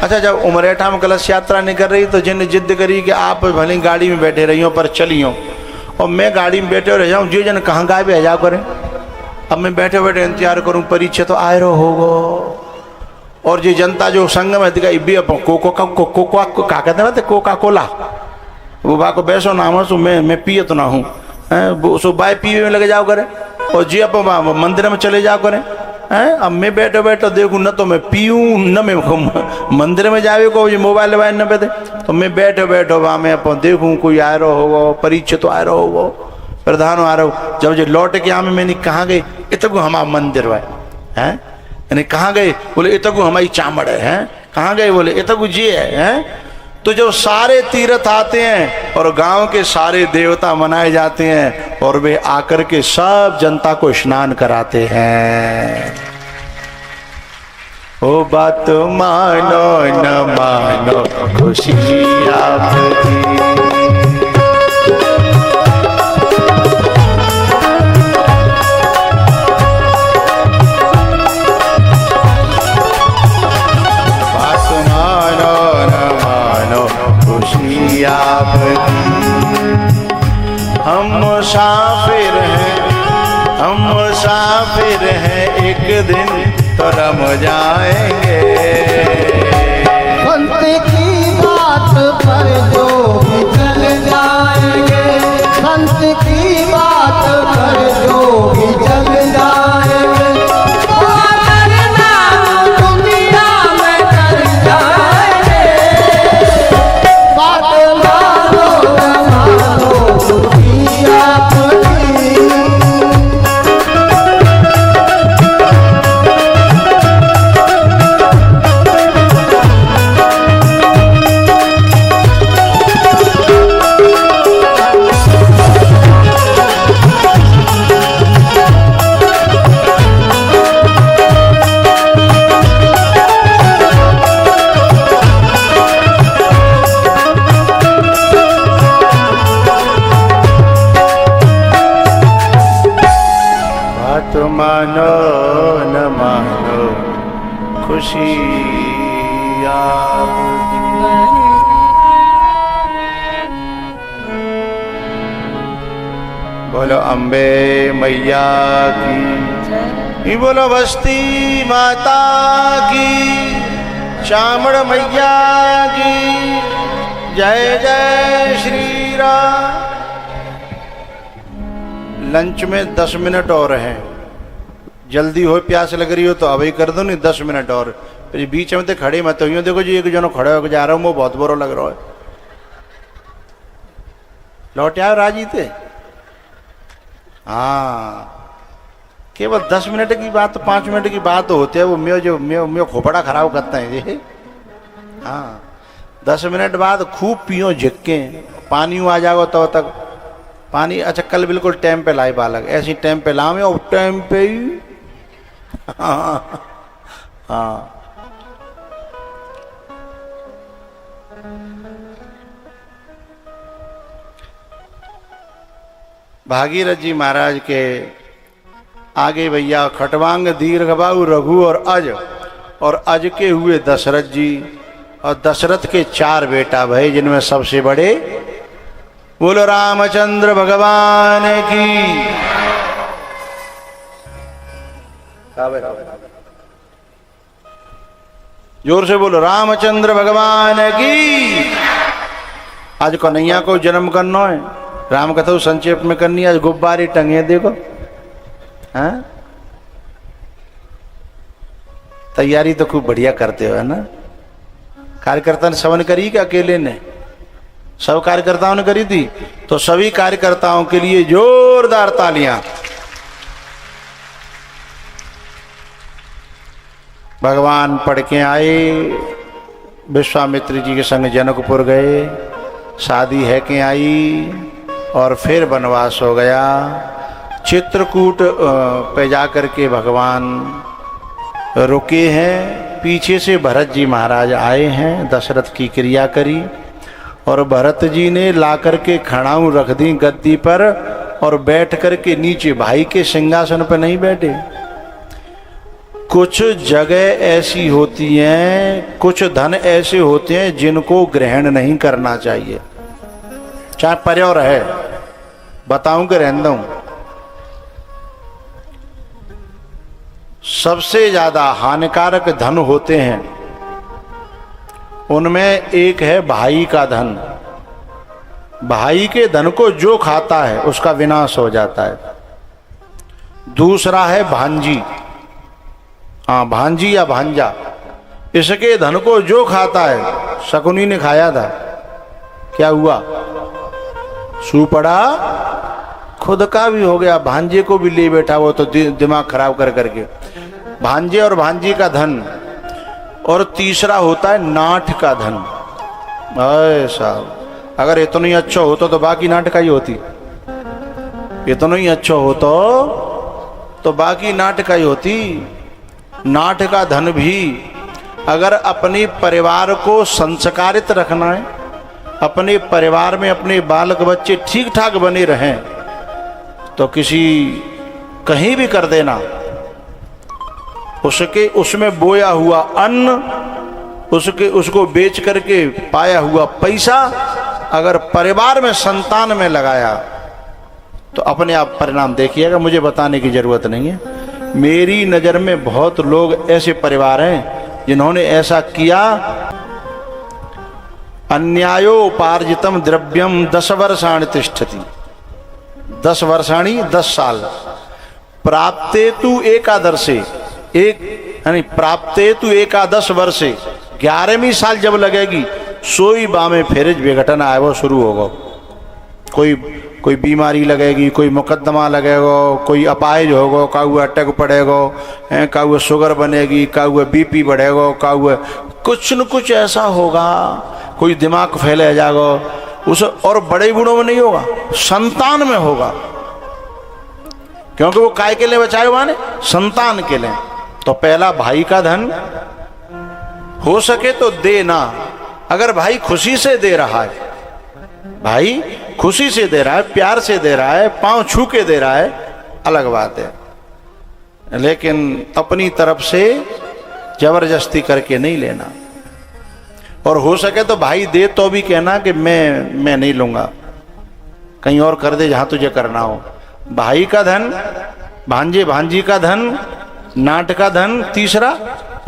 अच्छा, जब उमरेठा में कलश यात्रा निकल रही तो जिन जिद करी कि आप भले गाड़ी में बैठे रहियो पर चलियो, और मैं गाड़ी में बैठे रह जाऊँ, जी जन कहाँ गाय भी जा करें। अब मैं बैठे बैठे इंतजार करूँ, परीक्षा तो आए रहो होगो। और जी जनता जो संग में दिखाई का कहते ना कोका कोला, वो बा को बैसो ना हम मैं पिए तो ना हूँ, सो बाय पीवे में लगे जाओ करे, और जी आप मंदिर में चले जाओ करें। अब मैं बैठो बैठो देखूँ, न तो मैं पीऊँ न मैं मंदिर में जावे को मोबाइल वाइल न बैठे, तो मैं बैठो बैठो वहाँ मैं अपन देखूँ कोई आ रहा होगा, परीक्षा तो आ रहा होगा, प्रधान आ रहा हो। जब जो लौट के आमे मैंने कहाँ गए, इतको हमारा मंदिर है, यानी कहाँ गए, बोले इतको हमारी चामड़ है, कहाँ गए, बोले इतको जी है। तो जब सारे तीर्थ आते हैं और गांव के सारे देवता मनाए जाते हैं, और वे आकर के सब जनता को स्नान कराते हैं। ओ बात मानो न मानो खुशी आपकी, हम मुसाफिर हैं एक दिन तो रम जाएंगे। संत की बात पर जो भी चल जाएंगे, संत की बात पर जो भी चल जाएंगे, दुनिया में कर जाएंगे। बात मानो न मानो खुशी आपकी, मानो न मानो खुशी आपकी। बोलो अम्बे मैया की, बोलो बस्ती माता की, चामड़ मैया की जय जय श्री राम। लंच में 10 मिनट और हैं, जल्दी हो, प्यास लग रही हो तो अभी कर दो, नहीं 10 मिनट और। फिर बीच में तो खड़े मत हो, यूँ देखो जी एक जनो खड़े होकर जा रहा हूँ, वो बहुत बुरा लग रहा है। लौट आओ राजी थे। हाँ, केवल 10 मिनट की बात, 5 मिनट की बात होती है, वो मैं खोपड़ा खराब करते हैं जी। हाँ, 10 मिनट बाद खूब पियो झिक्के, पानी आ जाओ तो तक पानी। अच्छा, कल बिल्कुल टाइम पे लाए बालक, ऐसी टाइम पे लावे और टाइम पे ही। हाँ, हाँ। भागीरथ जी महाराज के आगे भैया खटवांग, दीर्घबाहु, रघु और अज के हुए दशरथ जी, और दशरथ के 4 बेटा भाई, जिनमें सबसे बड़े बोलो रामचंद्र भगवान की। जोर से बोलो रामचंद्र भगवान की। आज कन्हैया को जन्म करना है, राम कथा संक्षेप में करनी है। आज गुब्बारे टंगे देखो, हाँ, तैयारी तो खूब बढ़िया करते हो, है ना। कार्यकर्ता ने सवन करी कि अकेले ने? सब कार्यकर्ताओं ने करी थी। तो सभी कार्यकर्ताओं के लिए जोरदार तालियां। भगवान पढ़ के आए, विश्वामित्र जी के संग जनकपुर गए, शादी है के आई, और फिर वनवास हो गया। चित्रकूट पे जाकर के भगवान रुके हैं। पीछे से भरत जी महाराज आए हैं, दशरथ की क्रिया करी, और भरत जी ने ला करके खड़ाऊं रख दी गद्दी पर, और बैठ करके नीचे भाई के सिंहासन पर नहीं बैठे, कुछ जगह ऐसी होती हैं, कुछ धन ऐसे होते हैं जिनको ग्रहण नहीं करना चाहिए, चाहे पर्यो रहे। बताऊं कि रहने दूं? सबसे ज्यादा हानिकारक धन होते हैं, उनमें एक है भाई का धन। भाई के धन को जो खाता है उसका विनाश हो जाता है। दूसरा है भांजी, हाँ भांजी या भांजा, इसके धन को जो खाता है, शकुनी ने खाया था, क्या हुआ? सू पड़ा, खुद का भी हो गया, भांजे को भी ले बैठा, वो तो दिमाग खराब कर करके। भांजे और भांजी का धन। और तीसरा होता है नाट का धन। ऐसा अगर इतना ही अच्छा होता तो बाकी नाट का ही होती, इतना ही अच्छा होता तो बाकी नाट का ही होती। नाट का धन भी अगर अपने परिवार को संस्कारित रखना है, अपने परिवार में अपने बालक बच्चे ठीक ठाक बने रहें, तो किसी कहीं भी कर देना। उसके उसमें बोया हुआ अन्न, उसको बेच करके पाया हुआ पैसा अगर परिवार में संतान में लगाया तो अपने आप परिणाम देखिएगा, मुझे बताने की जरूरत नहीं है। मेरी नज़र में बहुत लोग ऐसे परिवार हैं जिन्होंने ऐसा किया। अन्यायोपार्जितम द्रव्यम 10 वर्षाणि तिष्ठति, 10 वर्षाणि 10 साल। प्राप्ते तु एकादशे, एक यानी प्राप्ते तु एकादश वर्षे, 11वीं साल जब लगेगी सोई बामे फिर विघटन आए वो शुरू होगा। कोई बीमारी लगेगी, कोई मुकदमा लगेगा, कोई अपाहिज होगा, का हुआ अटक पड़ेगा, का हुआ शुगर बनेगी, का हुआ बीपी बढ़ेगा, का हुआ कुछ न कुछ ऐसा होगा, कोई दिमाग फैले जाएगा उस। और बड़े बूढ़ों में नहीं होगा, संतान में होगा, क्योंकि वो काय के लिए बचाए हुआ ने, संतान के लिए। तो पहला भाई का धन हो सके तो देना। अगर भाई खुशी से दे रहा है, भाई खुशी से दे रहा है, प्यार से दे रहा है, पांव छू के दे रहा है, अलग बात है, लेकिन अपनी तरफ से जबरदस्ती करके नहीं लेना। और हो सके तो भाई दे तो भी कहना कि मैं नहीं लूंगा, कहीं और कर दे जहां तुझे करना हो। भाई का धन, भांजे भांजी का धन, नाट का धन तीसरा,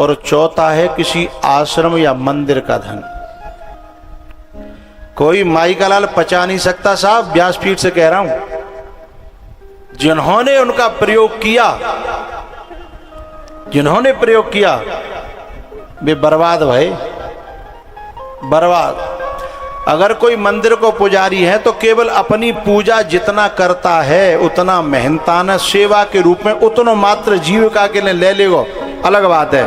और चौथा है किसी आश्रम या मंदिर का धन। कोई माई का लाल पचा नहीं सकता साहब, व्यासपीठ से कह रहा हूं। जिन्होंने उनका प्रयोग किया, जिन्होंने प्रयोग किया वे बर्बाद भय, बर्बाद। अगर कोई मंदिर को पुजारी है तो केवल अपनी पूजा जितना करता है उतना मेहनताना सेवा के रूप में उतना मात्र जीविका के लिए ले लेगो, अलग बात है।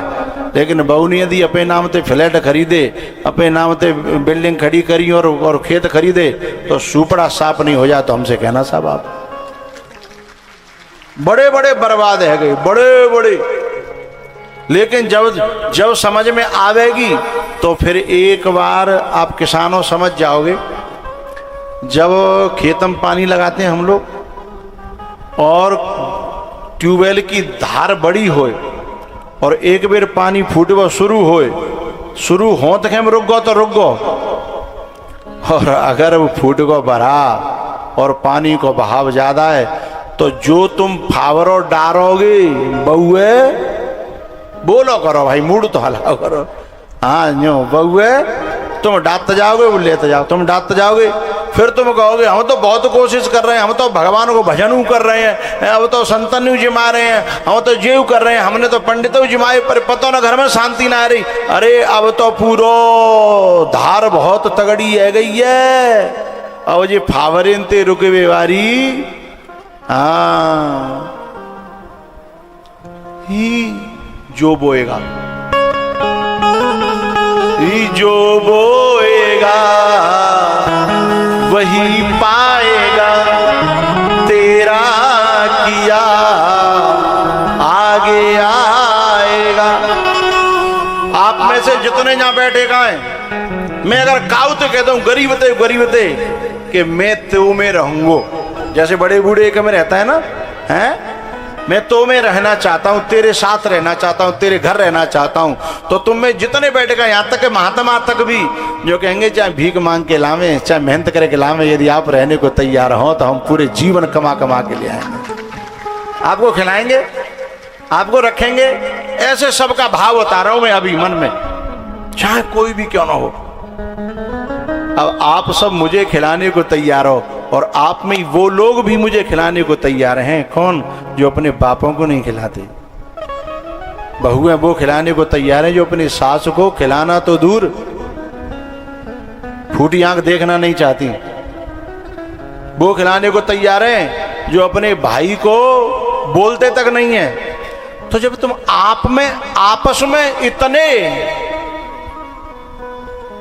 लेकिन बहू ने यदि अपने नाम से फ्लैट खरीदे, अपने नाम से बिल्डिंग खड़ी करी और खेत खरीदे तो सुपड़ा साफ नहीं हो जाए तो हमसे कहना साहब आप। बड़े बड़े बर्बाद है गए, बड़े बड़े। लेकिन जब समझ में आवेगी तो फिर एक बार आप किसानों समझ जाओगे। जब खेत में पानी लगाते हैं हम लोग और ट्यूबवेल की धार बड़ी होए और एक बेर पानी फूटबो शुरू हो तो हम रुक गो तो रुक गो, और अगर वो फूट गो भरा और पानी को बहाव ज्यादा है तो जो तुम फावरो डारोगे बउए, बोलो करो भाई, मूड तो हलाओ करो। हाँ न्यो बउए, तुम डांटते जाओगे, वो लेते जाओ, तुम डांटते जाओगे, फिर तुम कहोगे हम तो बहुत कोशिश कर रहे हैं, हम तो भगवान को भजन कर रहे हैं, अब तो संतन जिमा रहे हैं, हम तो जेव कर रहे हैं, हमने तो पंडितों जिमाए पर पतो ना घर में शांति ना आ रही। अरे अब तो पूरो धार बहुत तगड़ी है गई है, अब जी फावरें ते रुके बेवारी। हाँ ही जो बोएगा, जो बोएगा वही पाएगा, तेरा किया आगे आएगा। आप में से जितने यहां बैठे हैं, मैं अगर काऊ तो कहता हूं गरीब थे कि मैं तो में रहूंगो, जैसे बड़े बूढ़े एक में रहता है ना, हैं मैं तो में रहना चाहता हूँ, तेरे साथ रहना चाहता हूँ, तेरे घर रहना चाहता हूँ। तो तुम में जितने बैठेगा, यहाँ तक के महात्मा तक भी जो कहेंगे चाहे भीख मांग के लावें, चाहे मेहनत करके लावें, यदि आप रहने को तैयार हो तो हम पूरे जीवन कमा कमा के ले आएंगे, आपको खिलाएंगे, आपको रखेंगे। ऐसे सबका भाव बता रहा हूं मैं अभी मन में, चाहे कोई भी क्यों ना हो। अब आप सब मुझे खिलाने को तैयार हो, और आप में वो लोग भी मुझे खिलाने को तैयार हैं। कौन? जो अपने बापों को नहीं खिलाते। बहुएं वो खिलाने को तैयार हैं जो अपनी सास को खिलाना तो दूर, फूटी आंख देखना नहीं चाहती। वो खिलाने को तैयार हैं जो अपने भाई को बोलते तक नहीं है। तो जब तुम आप में आपस में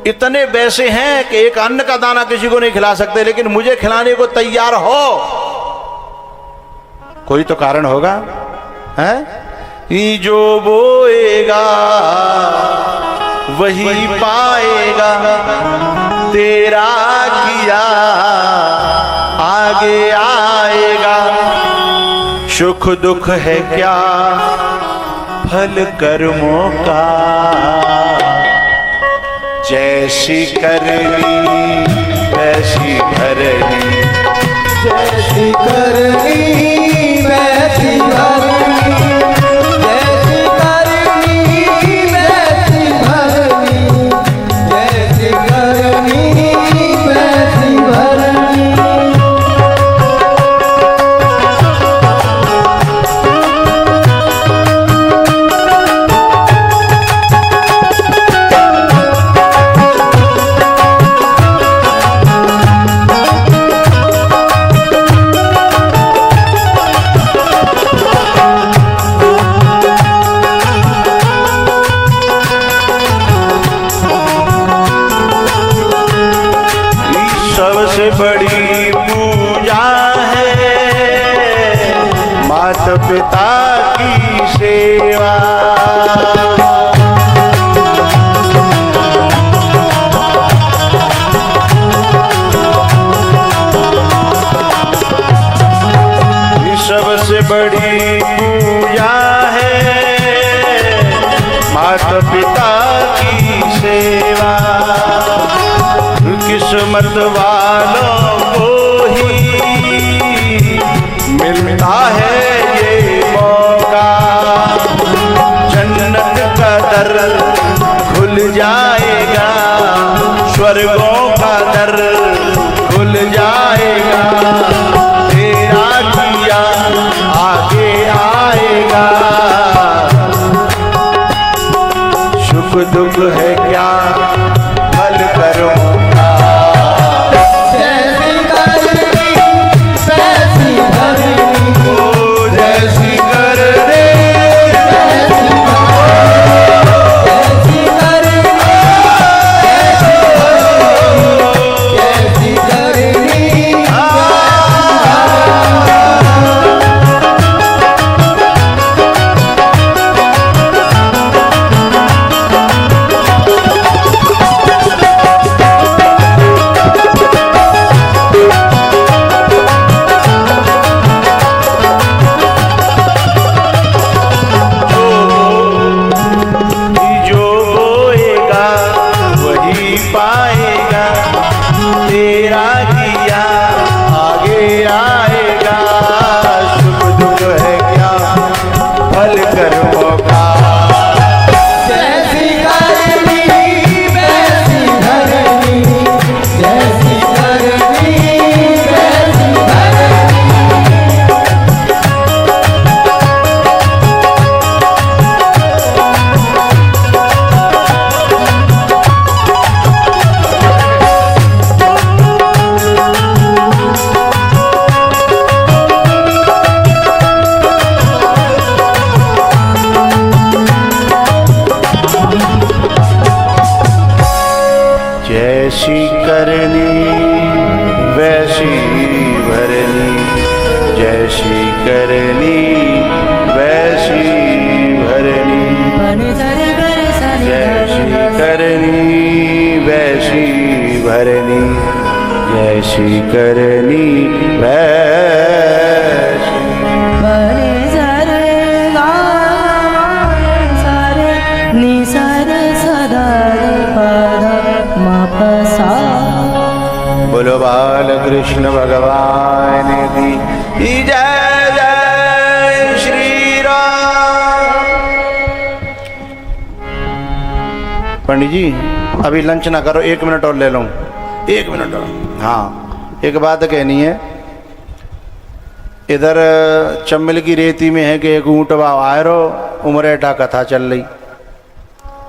इतने वैसे हैं कि एक अन्न का दाना किसी को नहीं खिला सकते, लेकिन मुझे खिलाने को तैयार हो, कोई तो कारण होगा, है? ये जो बोएगा वही पाएगा, तेरा किया आगे आएगा। सुख दुख है क्या फल कर्मों का, जैसी करनी वैसी भरनी, जैसी करनी वैसी भरनी, जैसी करनी वैसी भरनी, जैसी करनी वैसी भरनी। सबसे बड़ी पूजा है माता पिता की सेवा। सबसे बड़ी पूजा है माता पिता की सेवा। किस्मत वालों को ही मिलता है ये मौका, जन्नत का दर खुल जाएगा, स्वर्गों का दर खुल जाएगा, तेरा किया आगे आएगा। सुख दुख है क्या फल करो, जैसी करनी वैसी भरनी, जैसी करनी वैसी भरनी, जैसी करनी वैसी भरनी, जैसी करनी वैसी बोलो बाल कृष्ण भगवान की जय। जय श्री राम। पंडित जी अभी लंच ना करो, 1 मिनट और ले लूँ, 1 मिनट और। हाँ एक बात कहनी है, इधर चम्बल की रेती में है कि एक ऊँटवा आयरो उमरेठा कथा चल रही।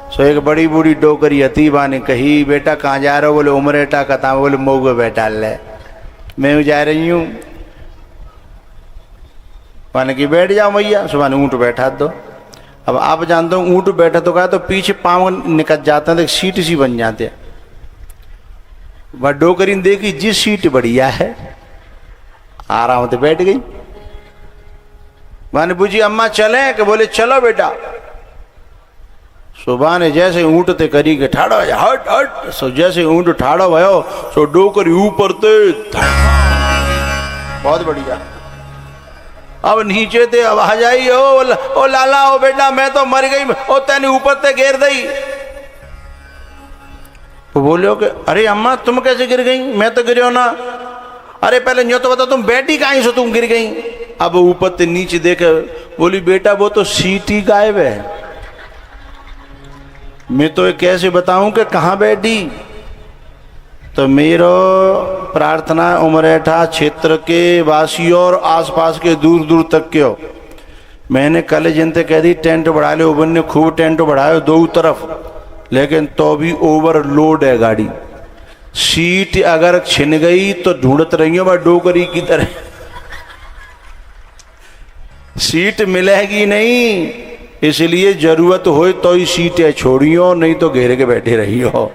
सो एक बड़ी बूढ़ी डोकरी हती बाने कही, बेटा कहाँ जा रहे हो? बोले उमरेठा कथा। बोले मऊ बैठा ले, मैं जा रही हूँ। माने कि बैठ जाओ भैया। सुबह ऊँट बैठा दो। अब आप जानते हो ऊँट बैठा तो कहा तो पीछे पाँव निकल जाते हैं, तो सीट सी बन जाते हैं। वह डोकरी ने देखी जिस सीट बढ़िया है, आराम से बैठ गई। माने बुझी अम्मा चले? कि बोले चलो बेटा। सुबह ने जैसे ऊँट ते करी के ठाड़ो हट हट, सो जैसे ऊँट ठाड़ो भयो सो डोकरी ऊपर ते बहुत बढ़िया। अब नीचे ते आवाज आई, ओ लाला ओ बेटा मैं तो मर गई, ओ तेने ऊपर ते गिर गई। तो बोलो कि अरे अम्मा तुम कैसे गिर गई? मैं तो गिरो ना। अरे पहले यो तो बता तुम बैठी कहीं से तुम गिर गई? अब ऊपर ते नीचे देखे, बोली बेटा वो तो सीट ही गायब है। मैं तो कैसे बताऊं कि कहाँ बैठी? तो मेरो प्रार्थना उमरेठा क्षेत्र के वासियों और आसपास के दूर दूर तक के हो। मैंने कल जनते कह दी टेंट बढ़ा ले, ओबन ने खूब टेंट बढ़ाए दो तरफ, लेकिन तो भी ओवरलोड है गाड़ी। सीट अगर छिन गई तो ढूंढत रही हो मैं डोकरी की तरह, सीट मिलेगी नहीं। इसलिए जरूरत हो तो ही सीटें छोड़ियो, नहीं तो घेर के बैठे रहियो।